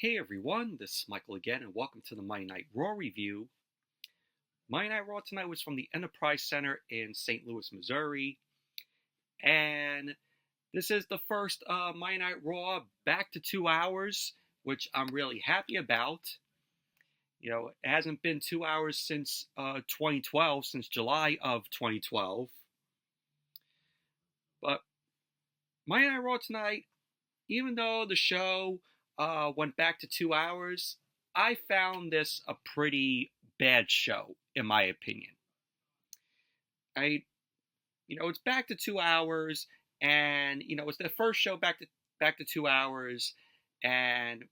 Hey everyone, this is Michael again, and welcome to the Monday Night Raw review. Monday Night Raw tonight was from the Enterprise Center in St. Louis, Missouri, and this is the first Monday Night Raw back to 2 hours, which I'm really happy about. You know, it hasn't been 2 hours since 2012, since July of 2012. But Monday Night Raw tonight, even though the show went back to 2 hours, I found this a pretty bad show, in my opinion. It's back to 2 hours, and it's the first show back to 2 hours, and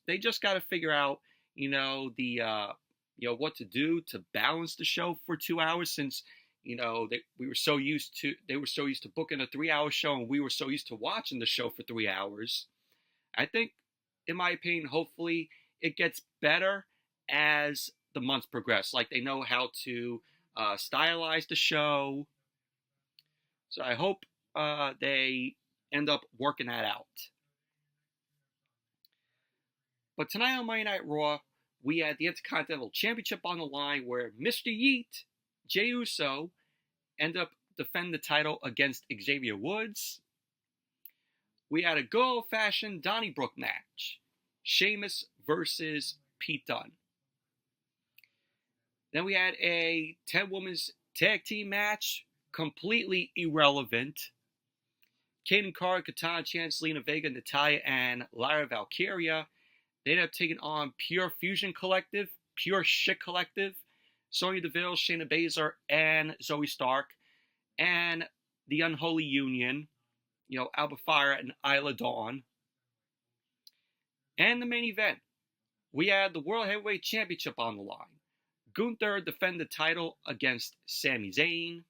they just got to figure out what to do to balance the show for 2 hours, since they were so used to booking a 3-hour show, and we were so used to watching the show for 3 hours. I think, in my opinion, hopefully it gets better as the months progress. Like, they know how to stylize the show. So I hope they end up working that out. But tonight on Monday Night Raw, we had the Intercontinental Championship on the line, where Mr. Yeet, Jey Uso, ended up defending the title against Xavier Woods. We had a good old-fashioned Donnybrook match. Sheamus versus Pete Dunne. Then we had a 10-women's tag team match. Completely irrelevant. Kayden, Katana, Zelina, Vega, Natalya, and Lyra, Valkyria. They ended up taking on Pure Fusion Collective, Pure Shit Collective, Sonya Deville, Shayna Baszler, and Zoe Stark. And the Unholy Union. Alba Fire and Isla Dawn. And the main event, we had the World Heavyweight Championship on the line. Gunther defended the title against Sami Zayn.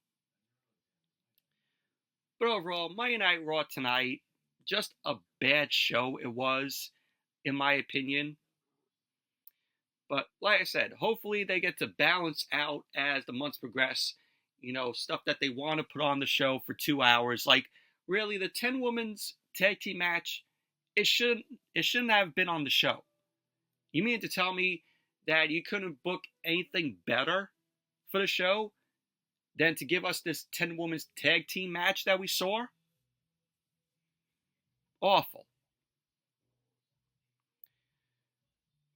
But overall, Monday Night Raw tonight, just a bad show it was, in my opinion. But like I said, hopefully they get to balance out as the months progress, stuff that they want to put on the show for 2 hours. Like, really, the 10-women's tag team match, it shouldn't have been on the show. You mean to tell me that you couldn't book anything better for the show than to give us this 10-women's tag team match that we saw? Awful.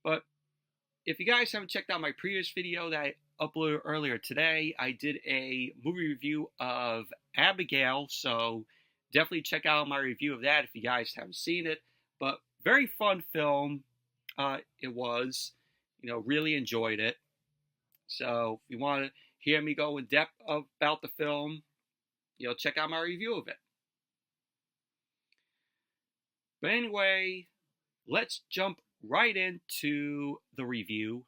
But if you guys haven't checked out my previous video that I uploaded earlier today, I did a movie review of Abigail, so definitely check out my review of that if you guys haven't seen it. But very fun film it was. Really enjoyed it. So if you want to hear me go in depth about the film, check out my review of it. But anyway, let's jump right into the review.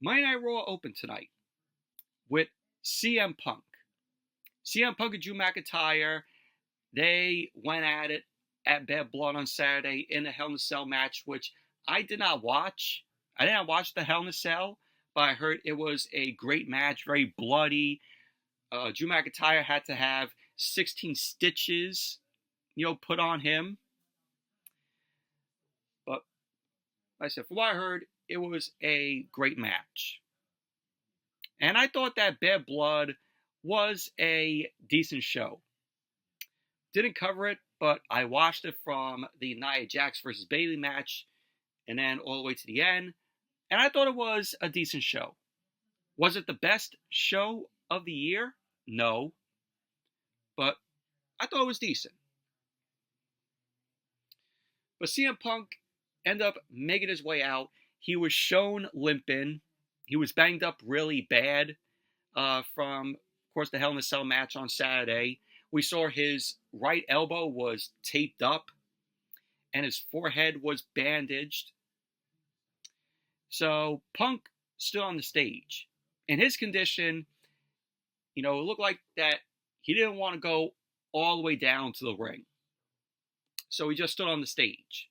Monday Night Raw opened tonight with CM Punk. CM Punk and Drew McIntyre, they went at it at Bad Blood on Saturday in a Hell in a Cell match, which I did not watch. I did not watch the Hell in a Cell, but I heard it was a great match, very bloody. Drew McIntyre had to have 16 stitches, put on him. But like I said, from what I heard, it was a great match. And I thought that Bad Blood was a decent show. Didn't cover it, but I watched it from the Nia Jax versus Bayley match and then all the way to the end, and I thought it was a decent show. Was it the best show of the year? No. But I thought it was decent. But CM Punk ended up making his way out. He was shown limping. He was banged up really bad from, of course, the Hell in a Cell match on Saturday. We saw his right elbow was taped up and his forehead was bandaged. So Punk stood on the stage. In his condition, it looked like that he didn't want to go all the way down to the ring. So he just stood on the stage.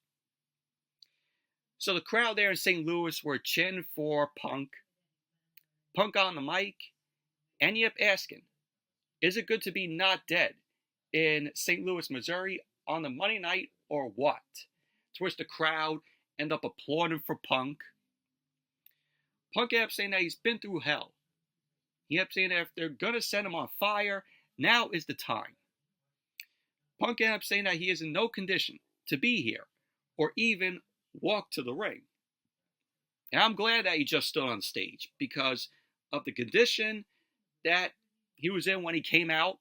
So the crowd there in St. Louis were chanting for Punk. Punk on the mic, and he kept asking, is it good to be not dead in St. Louis, Missouri on the Monday night or what? to which the crowd end up applauding for Punk. Punk ended up saying that he's been through hell. He ended up saying that if they're going to set him on fire, now is the time. Punk ended up saying that he is in no condition to be here or even walk to the ring. And I'm glad that he just stood on stage because of the condition that he was in when he came out.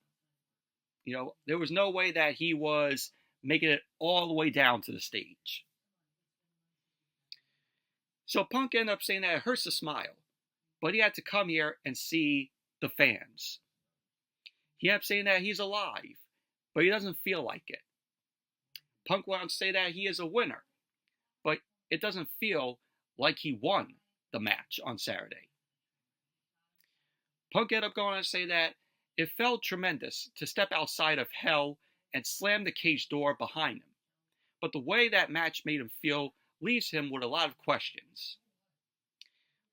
You know, there was no way that he was making it all the way down to the stage. So Punk ended up saying that it hurts to smile, but he had to come here and see the fans. He ended up saying that he's alive, but he doesn't feel like it. Punk went on to say that he is a winner, but it doesn't feel like he won the match on Saturday. Punk ended up going on to say that it felt tremendous to step outside of hell and slam the cage door behind him, but the way that match made him feel leaves him with a lot of questions.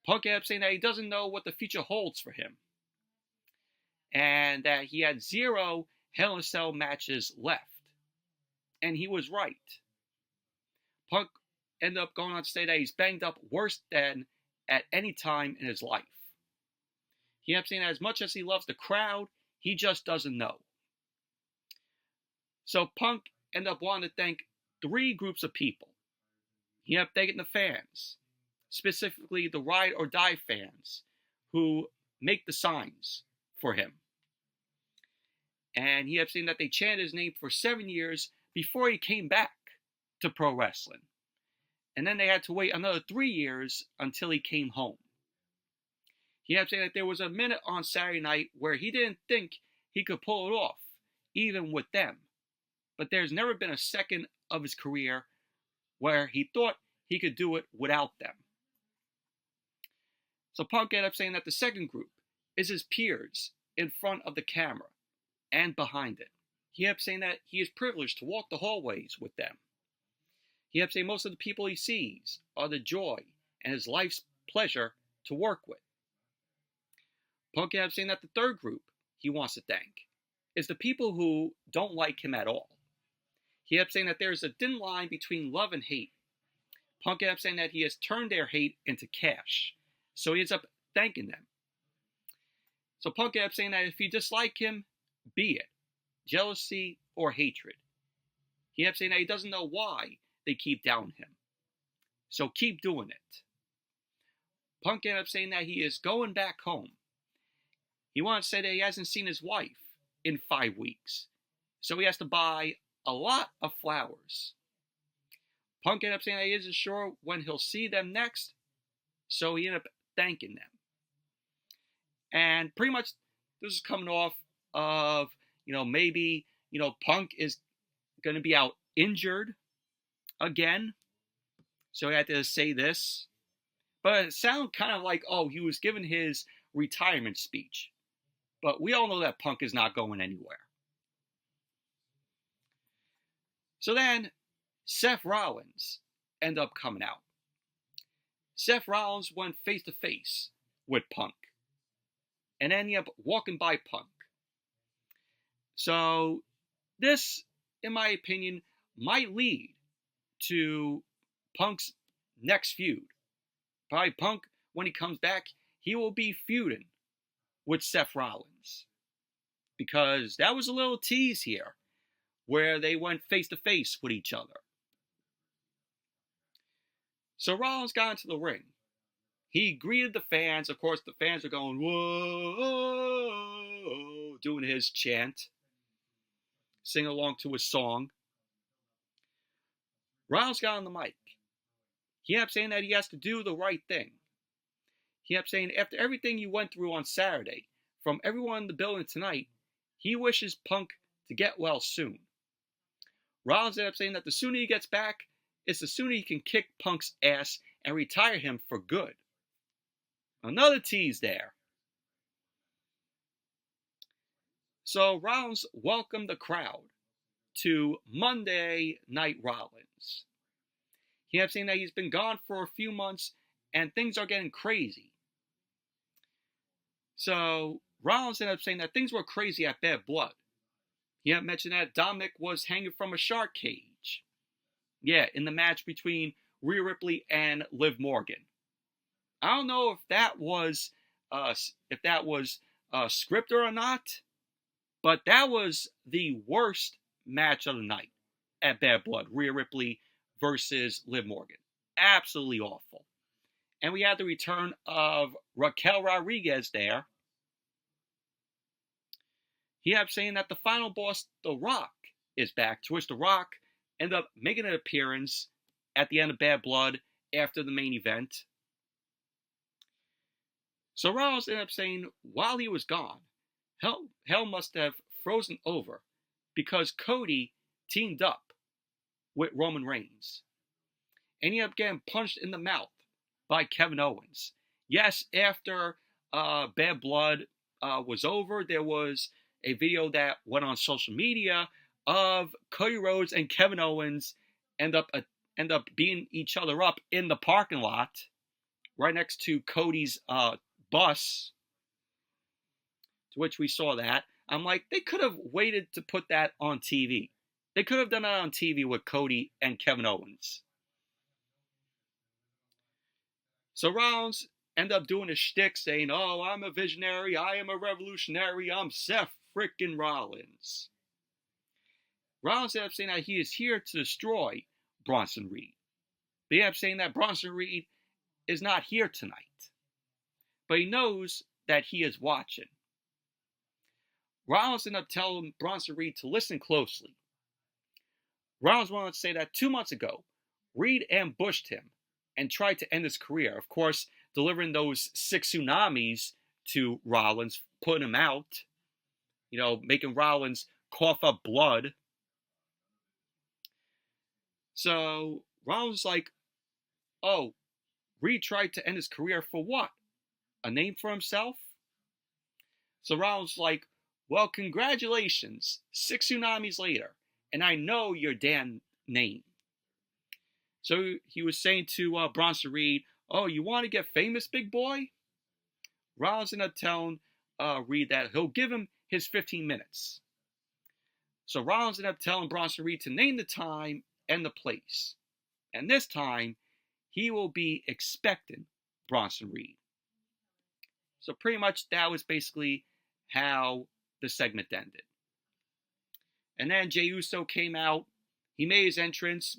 Punk ended up saying that he doesn't know what the future holds for him, and that he had 0 Hell in a Cell matches left. And he was right. Punk ended up going on to say that he's banged up worse than at any time in his life. He ended up saying that as much as he loves the crowd, he just doesn't know. So Punk ended up wanting to thank 3 groups of people. He ended up thanking the fans, specifically the Ride or Die fans, who make the signs for him. And he ended up saying that they chanted his name for 7 years before he came back to pro wrestling. And then they had to wait another 3 years until he came home. He ended up saying that there was a minute on Saturday night where he didn't think he could pull it off, even with them. But there's never been a second of his career where he thought he could do it without them. So Punk ended up saying that the second group is his peers in front of the camera and behind it. He ended up saying that he is privileged to walk the hallways with them. He ended up saying most of the people he sees are the joy and his life's pleasure to work with. Punk ended up saying that the third group he wants to thank is the people who don't like him at all. He ended up saying that there is a thin line between love and hate. Punk ended up saying that he has turned their hate into cash, so he ends up thanking them. So Punk ended up saying that if you dislike him, be it jealousy or hatred. He ended up saying that he doesn't know why they keep downing him, so keep doing it. Punk ended up saying that he is going back home. He wanted to say that he hasn't seen his wife in 5 weeks, so he has to buy a lot of flowers. Punk ended up saying that he isn't sure when he'll see them next, so he ended up thanking them. And pretty much this is coming off of, maybe, Punk is going to be out injured again, so he had to say this. But it sounded kind of like, he was giving his retirement speech. But we all know that Punk is not going anywhere. So then, Seth Rollins ended up coming out. Seth Rollins went face to face with Punk, and ended up walking by Punk. So this, in my opinion, might lead to Punk's next feud. Probably Punk, when he comes back, he will be feuding with Seth Rollins, because that was a little tease here where they went face to face with each other. So Rollins got into the ring. He greeted the fans. Of course, the fans are going, whoa, doing his chant, sing along to his song. Rollins got on the mic. He ended up saying that he has to do the right thing. He ended up saying after everything you went through on Saturday, from everyone in the building tonight, he wishes Punk to get well soon. Rollins ended up saying that the sooner he gets back, it's the sooner he can kick Punk's ass and retire him for good. Another tease there. So Rollins welcomed the crowd to Monday Night Rollins. He ended up saying that he's been gone for a few months and things are getting crazy. So Rollins ended up saying that things were crazy at Bad Blood. He had mentioned that Dominic was hanging from a shark cage. Yeah, in the match between Rhea Ripley and Liv Morgan. I don't know if that was scripted or not, but that was the worst match of the night at Bad Blood. Rhea Ripley versus Liv Morgan. Absolutely awful. And we had the return of Raquel Rodriguez there. He kept saying that the final boss, The Rock, is back, to which The Rock ended up making an appearance at the end of Bad Blood after the main event. So Rollins ended up saying while he was gone, hell must have frozen over because Cody teamed up with Roman Reigns. And he ended up getting punched in the mouth by Kevin Owens. Yes, after Bad Blood was over, there was a video that went on social media of Cody Rhodes and Kevin Owens end up beating each other up in the parking lot right next to Cody's bus, to which we saw that. I'm like, they could have waited to put that on TV. They could have done that on TV with Cody and Kevin Owens. So Rollins ended up doing a shtick saying, oh, I'm a visionary, I am a revolutionary, I'm Seth frickin' Rollins. Rollins ended up saying that he is here to destroy Bronson Reed. But he ended up saying that Bronson Reed is not here tonight. But he knows that he is watching. Rollins ended up telling Bronson Reed to listen closely. Rollins wanted to say that 2 months ago, Reed ambushed him and tried to end his career. Of course, delivering those 6 tsunamis to Rollins, putting him out, making Rollins cough up blood. So Rollins was like, oh, Reed tried to end his career for what? A name for himself? So Rollins was like, well, congratulations, 6 tsunamis later, and I know your damn name. So he was saying to Bronson Reed, oh, you want to get famous, big boy? Rollins ended up telling Reed that he'll give him his 15 minutes. So Rollins ended up telling Bronson Reed to name the time and the place. And this time, he will be expecting Bronson Reed. So pretty much that was basically how the segment ended. And then Jey Uso came out. He made his entrance.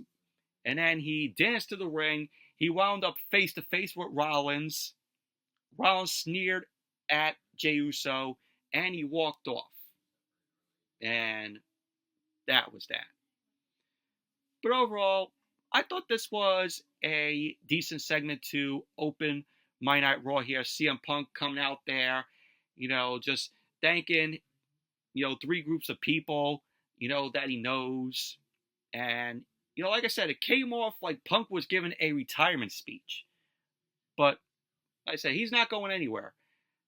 And then he danced to the ring. He wound up face to face with Rollins. Rollins sneered at Jey Uso. And he walked off. And that was that. But overall, I thought this was a decent segment to open Monday Night Raw here. CM Punk coming out there, just thanking, 3 groups of people, that he knows. And, like I said, it came off like Punk was giving a retirement speech. But, like I said, he's not going anywhere.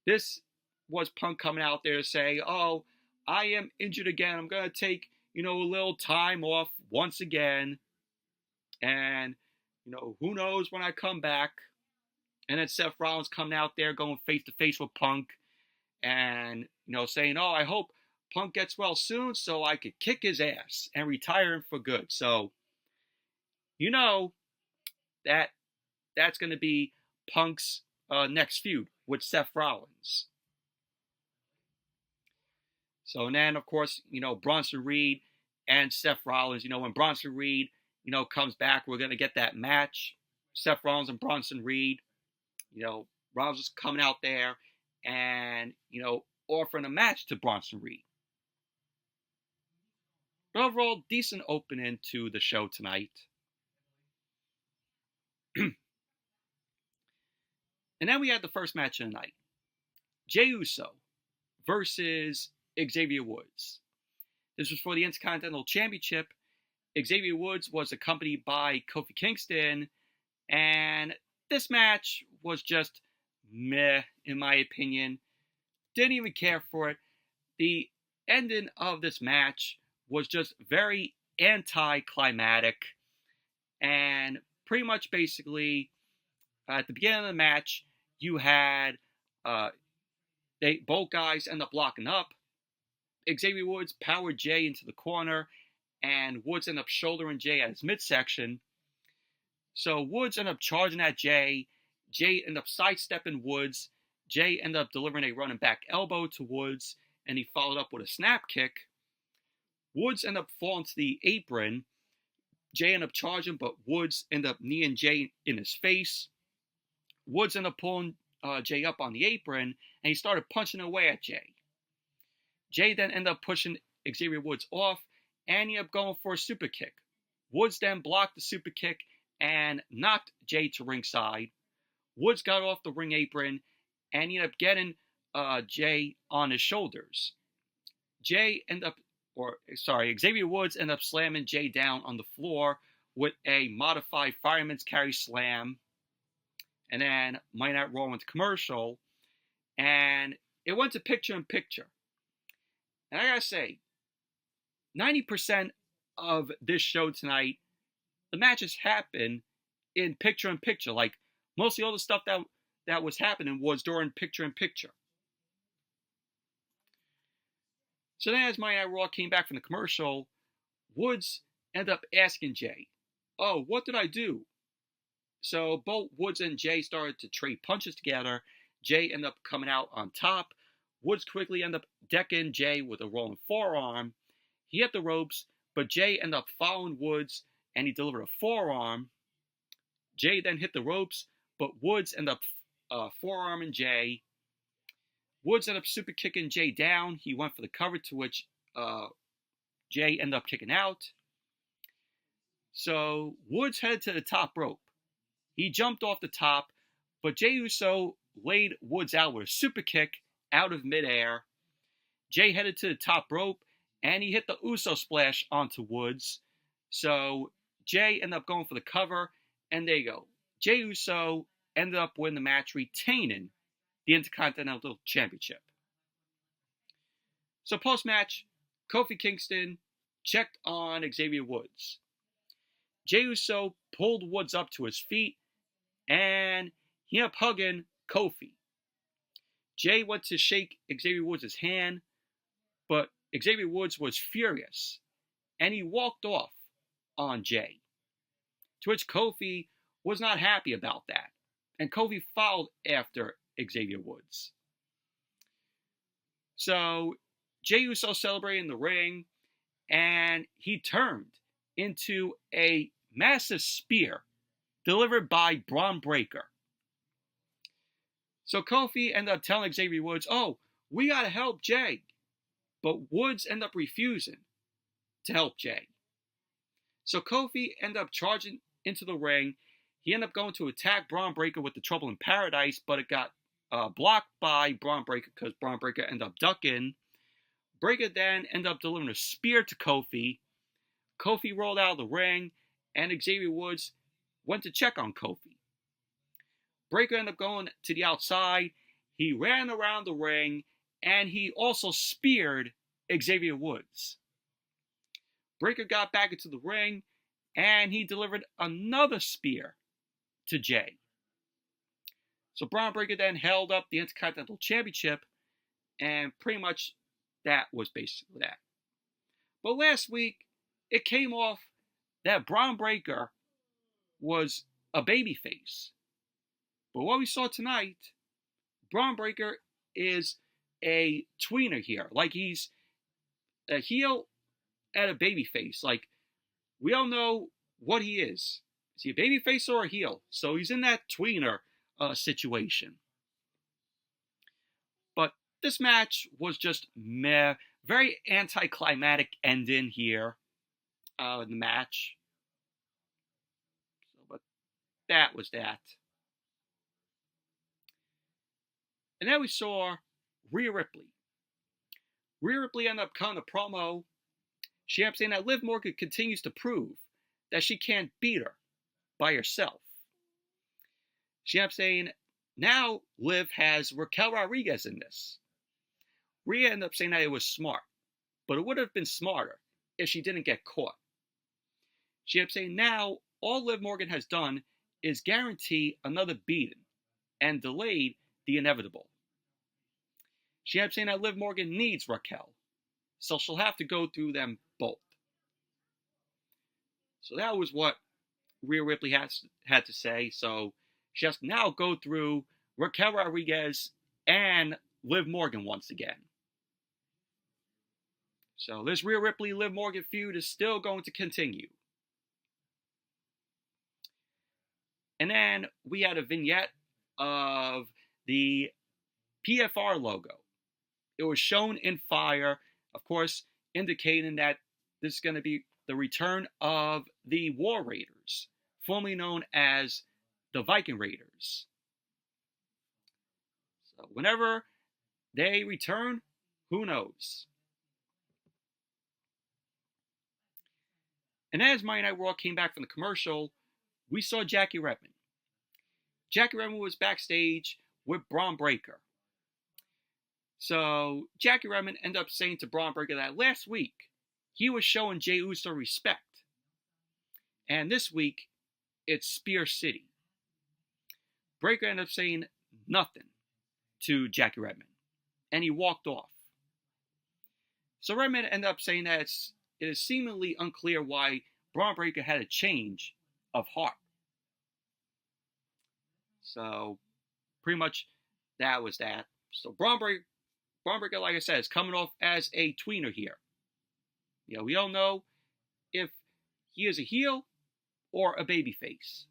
This was Punk coming out there to say, oh, I am injured again. I'm going to take, a little time off once again. And, who knows when I come back. And then Seth Rollins coming out there going face to face with Punk. And, saying, oh, I hope Punk gets well soon so I could kick his ass and retire him for good. So, that's going to be Punk's next feud with Seth Rollins. So, and then, of course, Bronson Reed and Seth Rollins, when Bronson Reed, comes back, we're going to get that match. Seth Rollins and Bronson Reed. Rollins is coming out there and, offering a match to Bronson Reed. But overall, decent opening to the show tonight. And then we had the first match of the night. Jey Uso versus Xavier Woods. This was for the Intercontinental Championship. Xavier Woods was accompanied by Kofi Kingston. And this match was just meh, in my opinion. Didn't even care for it. The ending of this match was just very anticlimactic. And pretty much basically, at the beginning of the match, you had both guys end up locking up. Xavier Woods powered Jey into the corner. and Woods ended up shouldering Jey at his midsection. So Woods ended up charging at Jey. Jey ended up sidestepping Woods. Jey ended up delivering a running back elbow to Woods, and he followed up with a snap kick. Woods ended up falling to the apron. Jey ended up charging, but Woods ended up kneeing Jey in his face. Woods ended up pulling Jey up on the apron, and he started punching away at Jey. Jey then ended up pushing Xavier Woods off, and he ended up going for a super kick. Woods then blocked the super kick and knocked Jey to ringside. Woods got off the ring apron, and he ended up getting Jey on his shoulders. Xavier Woods ended up slamming Jey down on the floor with a modified fireman's carry slam. And then Monday Night Raw went to commercial, and it went to picture-in-picture. And I gotta say, 90% of this show tonight, the matches happen in picture-in-picture. Like, mostly all the stuff that was happening was during picture-in-picture. So then as Monday Night Raw came back from the commercial, Woods ended up asking Jey, "Oh, what did I do?" So both Woods and Jey started to trade punches together. Jey ended up coming out on top. Woods quickly ended up decking Jey with a rolling forearm. He hit the ropes, but Jey ended up following Woods, and he delivered a forearm. Jey then hit the ropes, but Woods ended up forearming Jey. Woods ended up super kicking Jey down. He went for the cover, to which Jey ended up kicking out. So Woods headed to the top rope. He jumped off the top, but Jey Uso laid Woods out with a super kick out of midair. Jey headed to the top rope, and he hit the Uso splash onto Woods. So Jey ended up going for the cover, and there you go. Jey Uso ended up winning the match, retaining the Intercontinental Championship. So post-match, Kofi Kingston checked on Xavier Woods. Jey Uso pulled Woods up to his feet, and he ended up hugging Kofi. Jey went to shake Xavier Woods' hand, but Xavier Woods was furious, and he walked off on Jey. To which Kofi was not happy about that, and Kofi followed after Xavier Woods. So Jey Uso celebrated in the ring, and he turned into a massive spear delivered by Braun Breaker. So Kofi ended up telling Xavier Woods, "Oh, we gotta help Jey." But Woods ended up refusing to help Jey. So Kofi ended up charging into the ring. He ended up going to attack Braun Breaker with the Trouble in Paradise, but it got blocked by Braun Breaker because Braun Breaker ended up ducking. Breaker then ended up delivering a spear to Kofi. Kofi rolled out of the ring, and Xavier Woods went to check on Kofi. Breaker ended up going to the outside. He ran around the ring, and he also speared Xavier Woods. Breaker got back into the ring, and he delivered another spear to Jey. So Braun Breaker then held up the Intercontinental Championship, and pretty much that was basically that. But last week, it came off that Braun Breaker was a babyface. But what we saw tonight, Braun Breaker is a tweener here. Like, he's a heel and a babyface. Like, we all know what he is. Is he a babyface or a heel? So he's in that tweener situation. But this match was just meh. Very anticlimactic ending here in the match. So, but that was that. And then we saw Rhea Ripley. Rhea Ripley ended up cutting a promo. She ended up saying that Liv Morgan continues to prove that she can't beat her by herself. She ended up saying, now Liv has Raquel Rodriguez in this. Rhea ended up saying that it was smart, but it would have been smarter if she didn't get caught. She ended up saying now all Liv Morgan has done is guarantee another beating and delayed the inevitable. She ended up saying that Liv Morgan needs Raquel, so she'll have to go through them both. So that was what Rhea Ripley had to say. So she has to now go through Raquel Rodriguez and Liv Morgan once again. So this Rhea Ripley Liv Morgan feud is still going to continue. And then we had a vignette of the PFR logo. It was shown in fire, of course, indicating that this is going to be the return of the War Raiders, formerly known as the Viking Raiders. So whenever they return, who knows? And as Monday Night Raw came back from the commercial, we saw Jackie Redmond. Jackie Redmond was backstage with Braun Breaker. So Jackie Redmond ended up saying to Braun Breaker that last week he was showing Jey Uso respect. And this week, it's Spear City. Breaker ended up saying nothing to Jackie Redmond. And he walked off. So Redmond ended up saying that it is seemingly unclear why Braun Breaker had a change of heart. So, pretty much that was that. So Braun Breaker, like I said, is coming off as a tweener here. You know, we don't know if he is a heel or a babyface.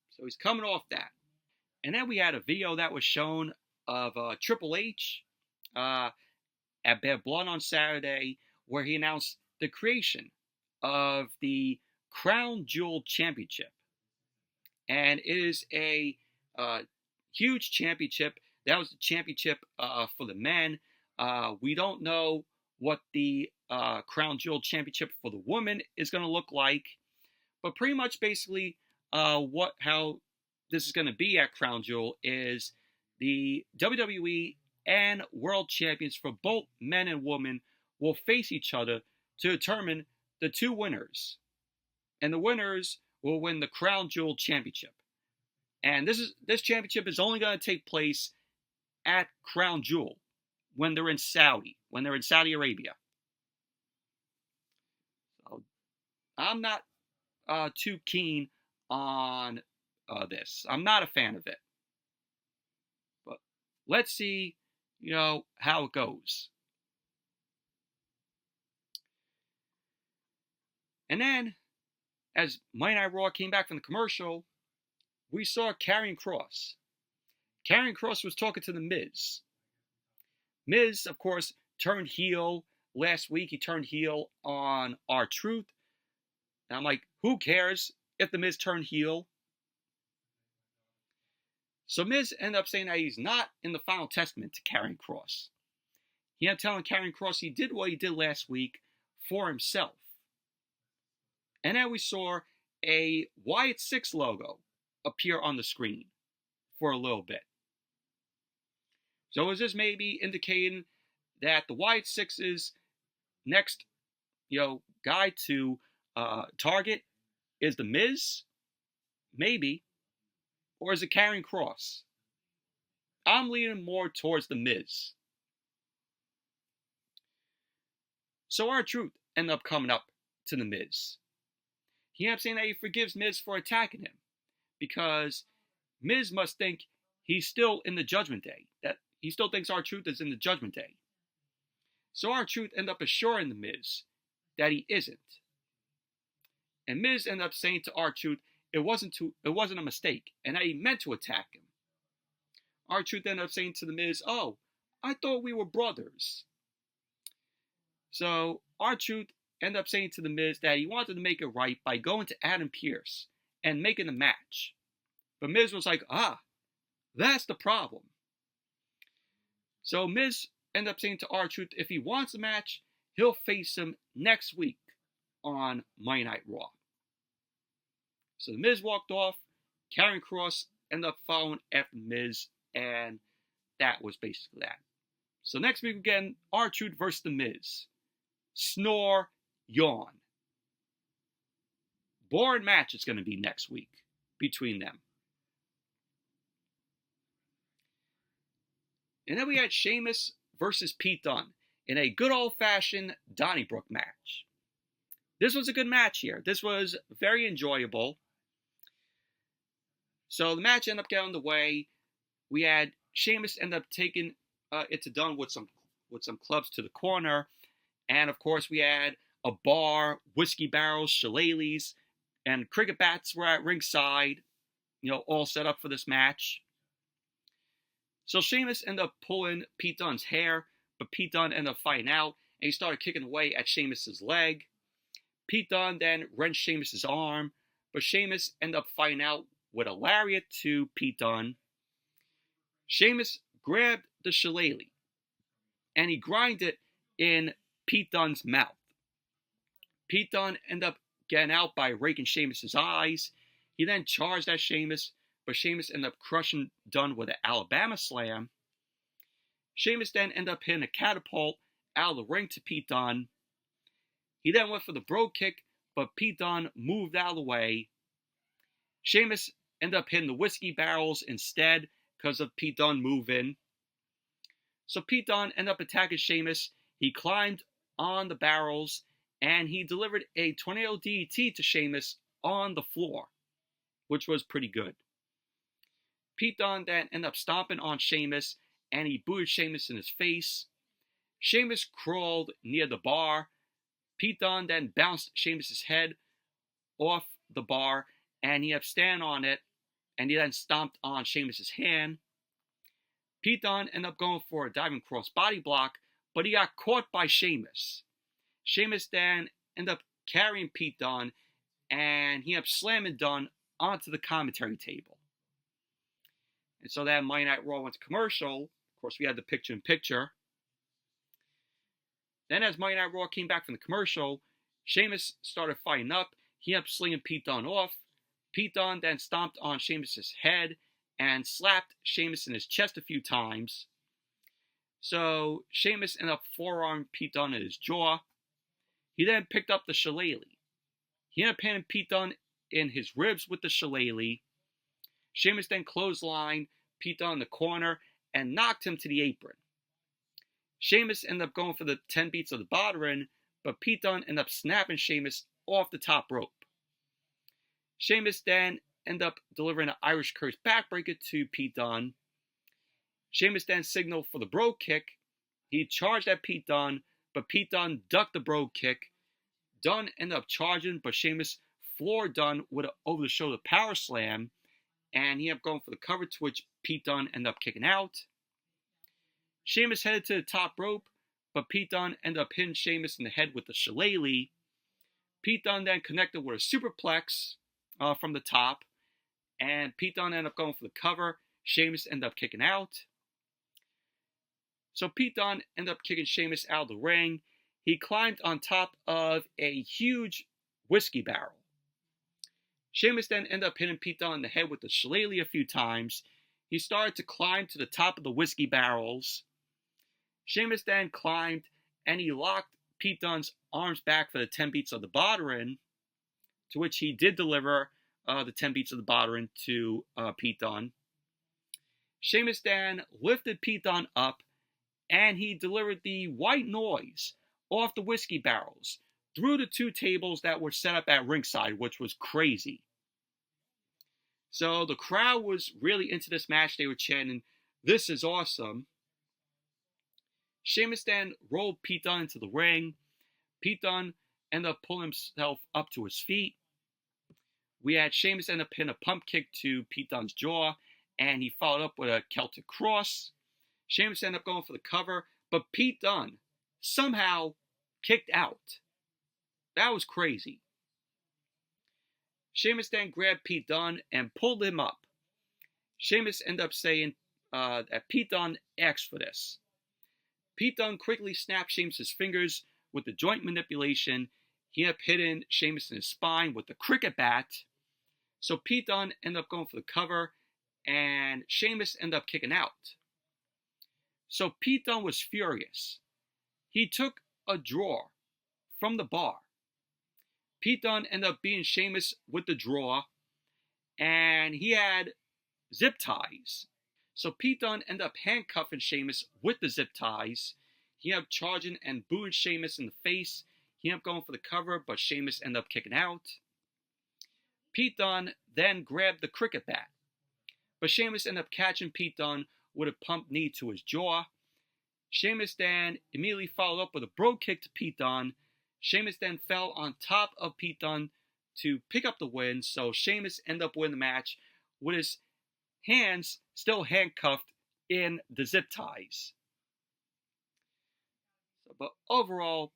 So he's coming off that. And then we had a video that was shown of Triple H at Bad Blood on Saturday, where he announced the creation of the Crown Jewel Championship. And it is a huge championship. That was the championship for the men. We don't know what the Crown Jewel Championship for the women is going to look like. But pretty much basically how this is going to be at Crown Jewel is the WWE and World Champions for both men and women will face each other to determine the two winners. And the winners will win the Crown Jewel Championship. And this championship is only going to take place at Crown Jewel when they're in Saudi Arabia. So I'm not too keen on this. I'm not a fan of it. But let's see, how it goes. And then, as Monday Night Raw came back from the commercial, we saw Karrion Kross. Karrion Kross was talking to The Miz. Miz, of course, turned heel last week. He turned heel on R-Truth. And I'm like, who cares if The Miz turned heel? So Miz ended up saying that he's not in the final testament to Karrion Kross. He ended up telling Karrion Kross he did what he did last week for himself. And then we saw a Wyatt 6 logo appear on the screen for a little bit. So is this maybe indicating that the Wyatt 6's next, guy to target is The Miz? Maybe. Or is it Karrion Kross? I'm leaning more towards The Miz. So R-Truth ended up coming up to The Miz. He ended up saying that he forgives Miz for attacking him, because Miz must think he's still in the Judgment Day, that he still thinks R-Truth is in the Judgment Day. So R-Truth ended up assuring The Miz that he isn't. And Miz ended up saying to R-Truth it wasn't a mistake, and that he meant to attack him. R-Truth ended up saying to The Miz, "Oh, I thought we were brothers." So R-Truth ended up saying to The Miz that he wanted to make it right by going to Adam Pearce and making a match. But Miz was like, that's the problem. So Miz ended up saying to R-Truth if he wants a match, he'll face him next week on Monday Night Raw. So The Miz walked off. Karrion Kross ended up following after Miz, and that was basically that. So next week again, R-Truth versus The Miz. Snore, yawn. Boring match it's going to be next week between them. And then we had Sheamus versus Pete Dunne in a good old-fashioned Donnybrook match. this was a good match here. This was very enjoyable. So the match ended up getting underway. We had Sheamus end up taking it to Dunne with some clubs to the corner. And of course we had a bar, whiskey barrels, shillelaghs, and cricket bats were at ringside, all set up for this match. So Sheamus ended up pulling Pete Dunne's hair, but Pete Dunne ended up fighting out, and he started kicking away at Sheamus's leg. Pete Dunne then wrenched Sheamus's arm, but Sheamus ended up fighting out with a lariat to Pete Dunne. Sheamus grabbed the shillelagh, and he grinded it in Pete Dunne's mouth. Pete Dunne ended up getting out by raking Sheamus's eyes. He then charged at Sheamus, but Sheamus ended up crushing Dunne with an Alabama slam. Sheamus then ended up hitting a catapult out of the ring to Pete Dunne. He then went for the bro kick, but Pete Dunne moved out of the way. Sheamus ended up hitting the whiskey barrels instead because of Pete Dunne moving. So Pete Dunne ended up attacking Sheamus. He climbed on the barrels, and he delivered a tornado DDT to Sheamus on the floor, which was pretty good. Pete Dunne then ended up stomping on Sheamus, and he booted Sheamus in his face. Sheamus crawled near the bar. Pete Dunne then bounced Sheamus's head off the bar, and he had to stand on it, and he then stomped on Sheamus's hand. Pete Dunne ended up going for a diving cross body block, but he got caught by Sheamus. Sheamus then ended up carrying Pete Dunne, and he ended up slamming Dunne onto the commentary table. And so that Monday Night Raw went to commercial. Of course, we had the picture-in-picture. Then as Monday Night Raw came back from the commercial, Sheamus started fighting up. He ended up slinging Pete Dunne off. Pete Dunne then stomped on Sheamus's head and slapped Sheamus in his chest a few times. So Sheamus ended up forearming Pete Dunne in his jaw. He then picked up the shillelagh. He ended up hitting Pete Dunne in his ribs with the shillelagh. Sheamus then clotheslined Pete Dunne in the corner and knocked him to the apron. Sheamus ended up going for the 10 beats of the bottom, but Pete Dunne ended up snapping Sheamus off the top rope. Sheamus then ended up delivering an Irish Curse backbreaker to Pete Dunne. Sheamus then signaled for the bro kick. He charged at Pete Dunne, but Pete Dunne ducked the bro kick. Dunne ended up charging, but Sheamus floored Dunne with an over-the-shoulder power slam, and he ended up going for the cover, to which Pete Dunne ended up kicking out. Sheamus headed to the top rope, but Pete Dunne ended up hitting Sheamus in the head with the shillelagh. Pete Dunne then connected with a superplex from the top, and Pete Dunne ended up going for the cover. Sheamus ended up kicking out. So Pete Dunne ended up kicking Sheamus out of the ring. He climbed on top of a huge whiskey barrel. Sheamus then ended up hitting Pete Dunne in the head with the shillelagh a few times. He started to climb to the top of the whiskey barrels. Sheamus then climbed, and he locked Pete Dunne's arms back for the 10 beats of the bottom, to which he did deliver the 10 beats of the bottom to Pete Dunne. Sheamus then lifted Pete Dunne up, and he delivered the white noise off the whiskey barrels through the two tables that were set up at ringside, which was crazy. So the crowd was really into this match. They were chanting, "This is awesome." Sheamus then rolled Pete Dunne into the ring. Pete Dunne ended up pulling himself up to his feet. We had Sheamus end up hitting a pump kick to Pete Dunne's jaw, and he followed up with a Celtic Cross. Sheamus ended up going for the cover, but Pete Dunne somehow kicked out. That was crazy. Sheamus then grabbed Pete Dunne and pulled him up. Sheamus ended up saying that Pete Dunne asked for this. Pete Dunne quickly snapped Sheamus' fingers with the joint manipulation. He ended up hitting Sheamus in his spine with the cricket bat. So Pete Dunne ended up going for the cover, and Sheamus ended up kicking out. So Pete Dunne was furious. He took a drawer from the bar. Pete Dunne ended up beating Sheamus with the drawer, and he had zip ties. So Pete Dunne ended up handcuffing Sheamus with the zip ties. He ended up charging and booing Sheamus in the face. He He ended up going for the cover, but Sheamus ended up kicking out. Pete Dunne then grabbed the cricket bat, but Sheamus ended up catching Pete Dunne with a pump knee to his jaw. Sheamus then immediately followed up with a bro kick to Pete Dunne. Sheamus then fell on top of Pete Dunne to pick up the win, so Sheamus ended up winning the match with his hands still handcuffed in the zip ties. But overall,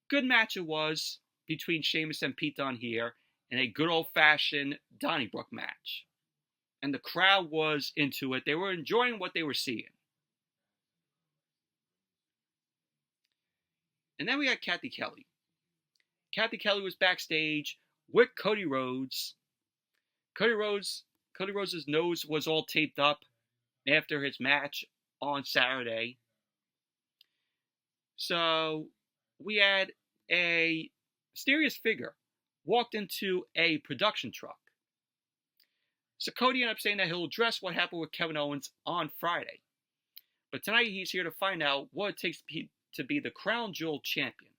good match it was between Sheamus and Pete Dunne here in a good old-fashioned Donnybrook match. And the crowd was into it. They were enjoying what they were seeing. And then we had Kathy Kelly. Kathy Kelly was backstage with Cody Rhodes. Cody Rhodes' nose was all taped up after his match on Saturday. So we had a mysterious figure walked into a production truck. So Cody ended up saying that he'll address what happened with Kevin Owens on Friday. But tonight he's here to find out what it takes to be the Crown Jewel champion.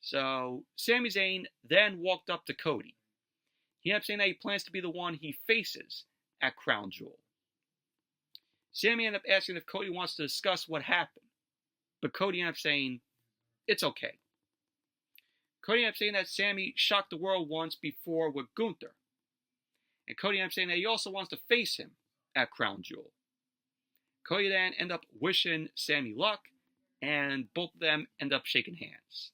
So Sami Zayn then walked up to Cody. He ended up saying that he plans to be the one he faces at Crown Jewel. Sami ended up asking if Cody wants to discuss what happened. But Cody ended up saying, it's okay. Cody ended up saying that Sami shocked the world once before with Gunther. And Cody ended up saying that he also wants to face him at Crown Jewel. Cody then ended up wishing Sami luck, and both of them ended up shaking hands.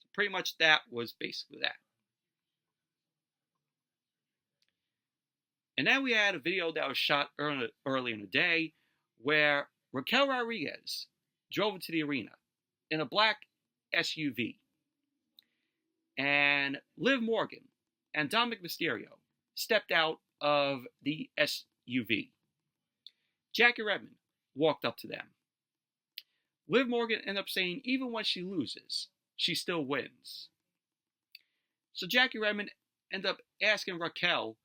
So pretty much that was basically that. And then we had a video that was shot early in the day where Raquel Rodriguez drove into the arena in a black SUV. And Liv Morgan and Dominic Mysterio stepped out of the SUV. Jackie Redmond walked up to them. Liv Morgan ended up saying even when she loses, she still wins. So Jackie Redmond ended up asking Raquel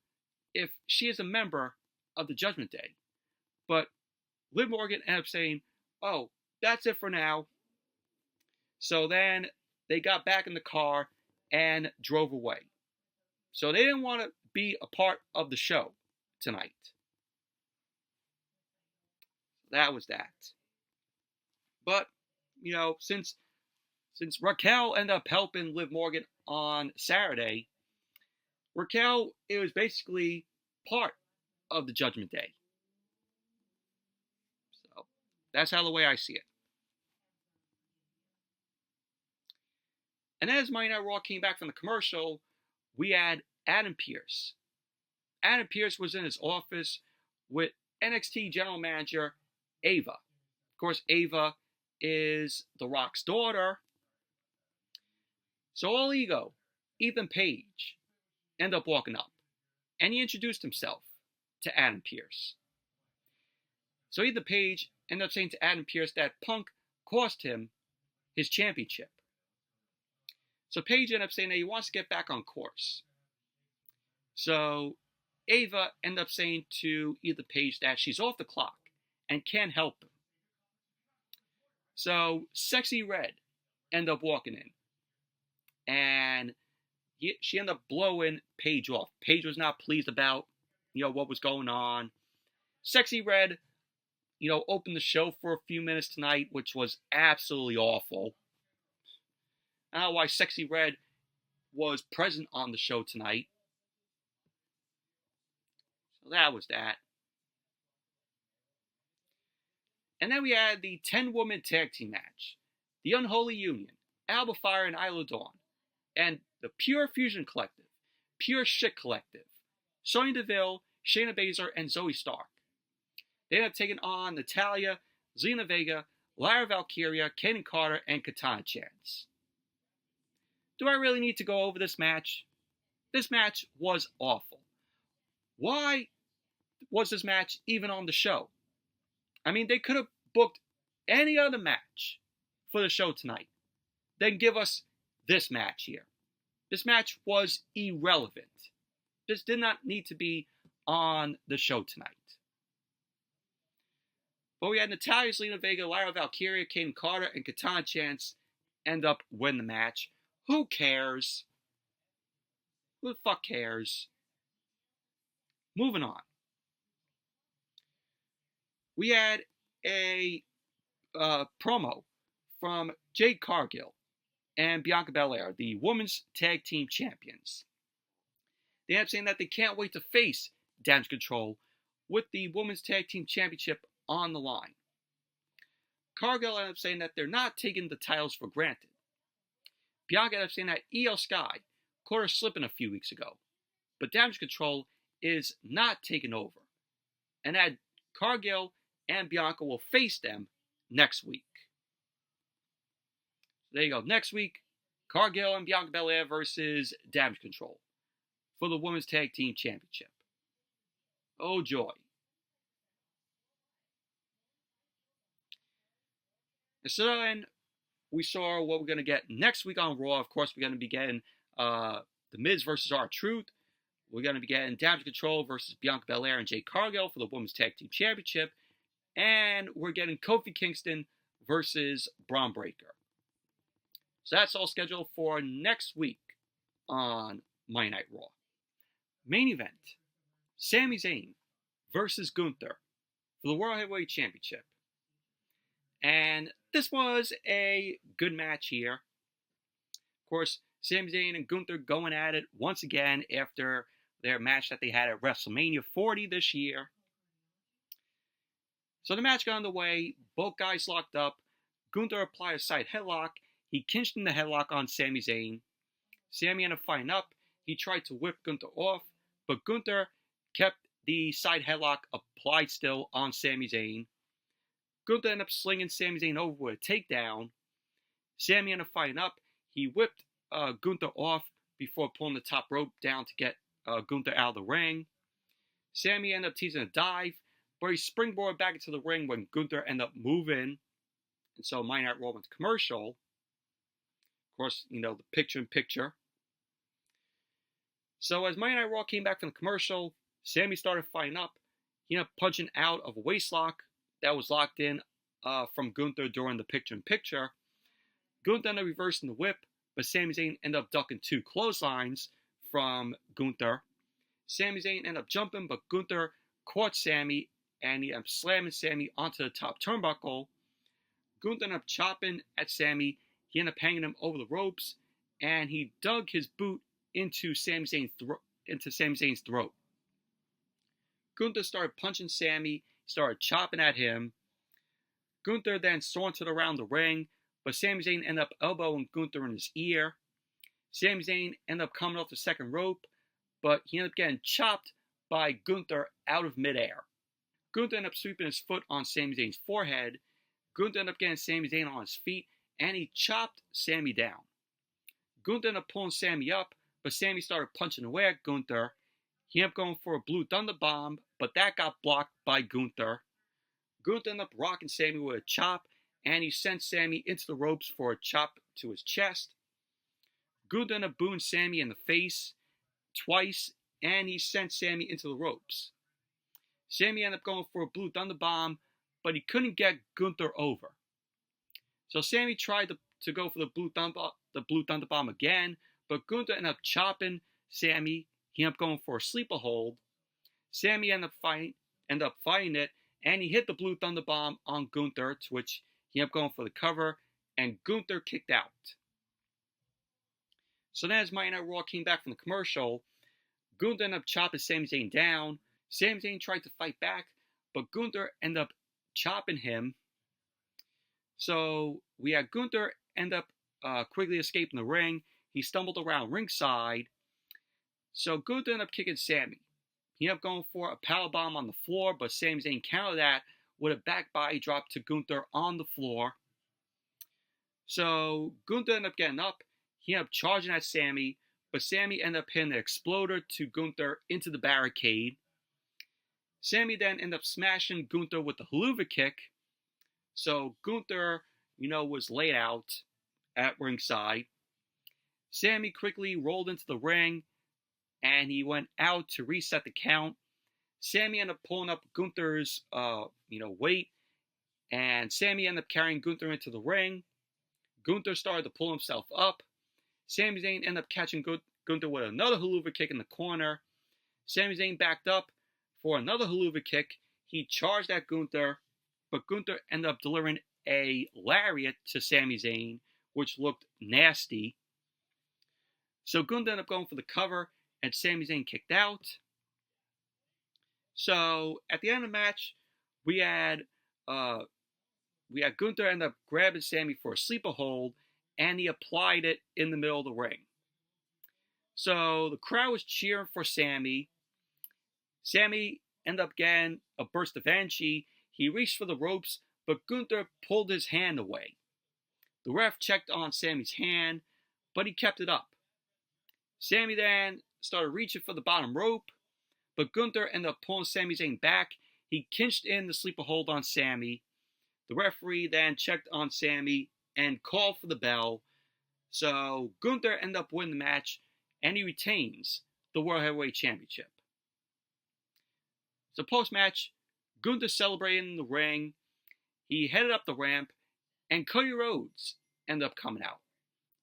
if she is a member of the Judgment Day. But Liv Morgan ended up saying, oh, that's it for now. So then they got back in the car and drove away. So they didn't want to be a part of the show tonight. That was that. But, you know, since Raquel ended up helping Liv Morgan on Saturday, Raquel, it was basically part of the Judgment Day. So that's how the way I see it. And as Monday Night Raw came back from the commercial, we had Adam Pearce. Adam Pearce was in his office with NXT General Manager Ava. Of course, Ava is The Rock's daughter. So all ego, Ethan Page ended up walking up, and he introduced himself to Adam Pearce. So Ethan Page ended up saying to Adam Pearce that Punk cost him his championship. So Page ended up saying that he wants to get back on course. So Ava ended up saying to Ethan Page that she's off the clock and can't help him. So Sexy Red ended up walking in, and she ended up blowing Paige off. Paige was not pleased about, what was going on. Sexy Red, opened the show for a few minutes tonight, which was absolutely awful. I don't know why Sexy Red was present on the show tonight. So that was that. And then we had the 10-woman tag team match. The Unholy Union, Alba Fire and Isla Dawn, and the Pure Fusion Collective, Pure Shit Collective, Sonya Deville, Shayna Baszler, and Zoe Stark. They ended up taking on Natalya, Zelina Vega, Lyra Valkyria, Kayden Carter, and Katana Chance. Do I really need to go over this match? This match was awful. Why was this match even on the show? I mean, they could have booked any other match for the show tonight. Then give us this match here. This match was irrelevant. This did not need to be on the show tonight. But we had Natalya, Zelina Vega, Lyra Valkyria, Kayden Carter, and Katana Chance end up winning the match. Who cares? Who the fuck cares? Moving on. We had a promo from Jade Cargill and Bianca Belair, the Women's Tag Team Champions. They end up saying that they can't wait to face Damage Control with the Women's Tag Team Championship on the line. Cargill ended up saying that they're not taking the titles for granted. Bianca ended up saying that Io Sky caught her slipping a few weeks ago, but Damage Control is not taking over, and that Cargill and Bianca will face them next week. There you go. Next week, Cargill and Bianca Belair versus Damage Control for the Women's Tag Team Championship. Oh joy. And so then we saw what we're going to get next week on Raw. Of course, we're going to be getting The Miz versus R-Truth. We're going to be getting Damage Control versus Bianca Belair and Jade Cargill for the Women's Tag Team Championship. And we're getting Kofi Kingston versus Braun Breaker. So that's all scheduled for next week on Monday Night Raw. Main event, Sami Zayn versus Gunther for the World Heavyweight Championship. And this was a good match here. Of course, Sami Zayn and Gunther going at it once again after their match that they had at WrestleMania 40 this year. So the match got underway, both guys locked up. Gunther applied a side headlock. He cinched in the headlock on Sami Zayn. Sami ended up fighting up. He tried to whip Gunther off, but Gunther kept the side headlock applied still on Sami Zayn. Gunther ended up slinging Sami Zayn over with a takedown. Sami ended up fighting up. He whipped Gunther off before pulling the top rope down to get Gunther out of the ring. Sami ended up teasing a dive, but he springboarded back into the ring when Gunther ended up moving. And so Monday Night Raw went to commercial. Of course, you know, the picture-in-picture. So as Monday Night Raw came back from the commercial, Sami started fighting up. He ended up punching out of a waistlock that was locked in from Gunther during the picture-in-picture. Gunther ended up reversing the whip, but Sami Zayn ended up ducking two clotheslines from Gunther. Sami Zayn ended up jumping, but Gunther caught Sami, and he ended up slamming Sami onto the top turnbuckle. Gunther ended up chopping at Sami. He ended up hanging him over the ropes, and he dug his boot into Sami Zayn's throat. Gunther started punching Sami, started chopping at him. Gunther then sauntered around the ring, but Sami Zayn ended up elbowing Gunther in his ear. Sami Zayn ended up coming off the second rope, but he ended up getting chopped by Gunther out of midair. Gunther ended up sweeping his foot on Sami Zayn's forehead. Gunther ended up getting Sami Zayn on his feet, and he chopped Sami down. Gunther ended up pulling Sami up, but Sami started punching away at Gunther. He ended up going for a Blue Thunder Bomb, but that got blocked by Gunther. Gunther ended up rocking Sami with a chop, and he sent Sami into the ropes for a chop to his chest. Gunther ended up booing Sami in the face twice, and he sent Sami into the ropes. Sami ended up going for a Blue Thunder Bomb, but he couldn't get Gunther over. So Sami tried to go for the Blue Thunder Bomb again, but Gunther ended up chopping Sami. He ended up going for a sleeper hold. Sami ended up fighting it, and he hit the Blue Thunder Bomb on Gunther, to which he ended up going for the cover, and Gunther kicked out. So then as Monday Night Raw came back from the commercial, Gunther ended up chopping Sami Zayn down. Sami Zayn tried to fight back, but Gunther ended up chopping him. So we had Gunther end up quickly escaping the ring. He stumbled around ringside. So Gunther ended up kicking Sami. He ended up going for a powerbomb on the floor, but Sami Zayn countered that with a back body drop to Gunther on the floor. So Gunther ended up getting up. He ended up charging at Sami, but Sami ended up hitting an exploder to Gunther into the barricade. Sami then ended up smashing Gunther with the haluva kick. So Gunther, was laid out at ringside. Sami quickly rolled into the ring, and he went out to reset the count. Sami ended up pulling up Gunther's, weight, and Sami ended up carrying Gunther into the ring. Gunther started to pull himself up. Sami Zayn ended up catching Gunther with another haluva kick in the corner. Sami Zayn backed up for another haluva kick. He charged at Gunther, but Gunther ended up delivering a lariat to Sami Zayn, which looked nasty. So Gunther ended up going for the cover, and Sami Zayn kicked out. So at the end of the match, we had Gunther end up grabbing Sami for a sleeper hold, and he applied it in the middle of the ring. So the crowd was cheering for Sami. Sami ended up getting a burst of energy. He reached for the ropes, but Gunther pulled his hand away. The ref checked on Sami's hand, but he kept it up. Sami then started reaching for the bottom rope, but Gunther ended up pulling Sami Zayn back. He cinched in the sleeper hold on Sami. The referee then checked on Sami and called for the bell. So Gunther ended up winning the match, and he retains the World Heavyweight Championship. So post-match, Gunther celebrated in the ring. He headed up the ramp, and Cody Rhodes ended up coming out.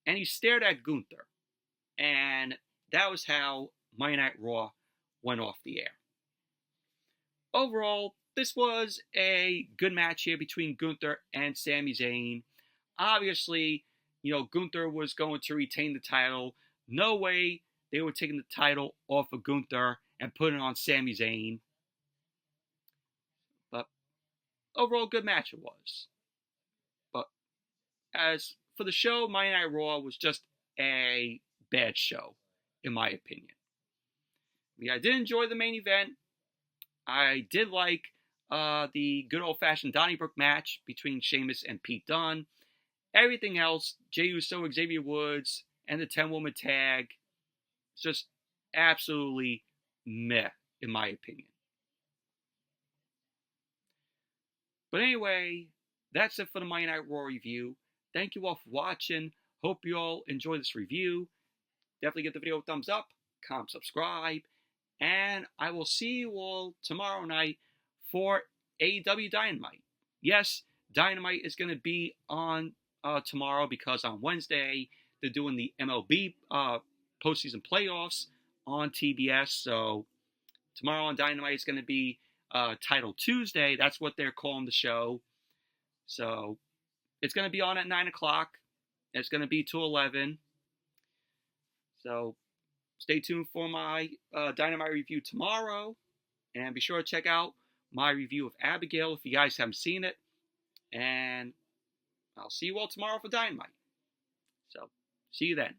And he stared at Gunther. And that was how Monday Night Raw went off the air. Overall, this was a good match here between Gunther and Sami Zayn. Obviously, Gunther was going to retain the title. No way they were taking the title off of Gunther and putting it on Sami Zayn. But overall, good match it was. But as for the show, Monday Night Raw was just a bad show, in my opinion. I did enjoy the main event. I did like the good old-fashioned Donnybrook match between Sheamus and Pete Dunne. Everything else, Jey Uso, Xavier Woods, and the 10-woman tag, just absolutely meh, in my opinion. But anyway, that's it for the Monday Night Raw review. Thank you all for watching. Hope you all enjoy this review. Definitely give the video a thumbs up, comment, subscribe, and I will see you all tomorrow night for AEW Dynamite. Yes, Dynamite is going to be on tomorrow because on Wednesday they're doing the MLB postseason playoffs on TBS. So tomorrow on Dynamite is going to be Title Tuesday. That's what they're calling the show. So it's going to be on at 9 o'clock. It's going to be till 11. So stay tuned for my Dynamite review tomorrow. And be sure to check out my review of Abigail if you guys haven't seen it. And I'll see you all tomorrow for Dynamite. So, see you then.